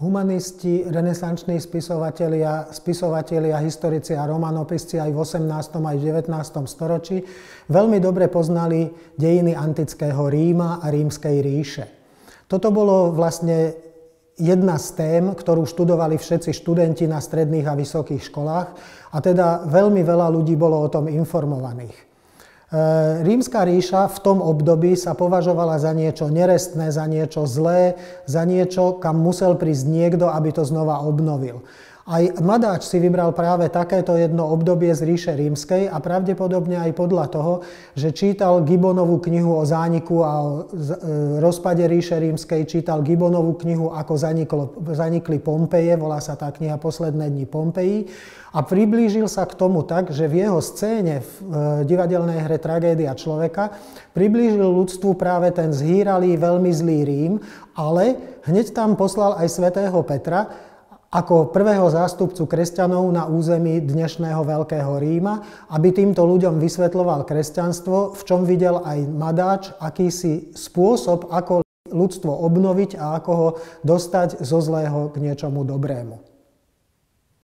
humanisti, renesanční spisovatelia, historici a romanopisci aj v 18. aj v 19. storočí veľmi dobre poznali dejiny antického Ríma a Rímskej ríše. Toto bolo vlastne jedna z tém, ktorú študovali všetci študenti na stredných a vysokých školách, a teda veľmi veľa ľudí bolo o tom informovaných. Rímska ríša v tom období sa považovala za niečo nerestné, za niečo zlé, za niečo, kam musel prísť niekto, aby to znova obnovil. Aj Madáč si vybral práve takéto jedno obdobie z ríše rímskej a pravdepodobne aj podľa toho, že čítal Gibbonovú knihu o zániku a o rozpade ríše rímskej, čítal Gibbonovú knihu, ako zanikli Pompeje, volá sa tá kniha Posledné dni Pompeji, a priblížil sa k tomu tak, že v jeho scéne v divadelnej hre Tragédia človeka priblížil ľudstvu práve ten zhýralý, veľmi zlý Rím, ale hneď tam poslal aj svätého Petra ako prvého zástupcu kresťanov na území dnešného Veľkého Ríma, aby týmto ľuďom vysvetľoval kresťanstvo, v čom videl aj Madáč akýsi spôsob, ako ľudstvo obnoviť a ako ho dostať zo zlého k niečomu dobrému.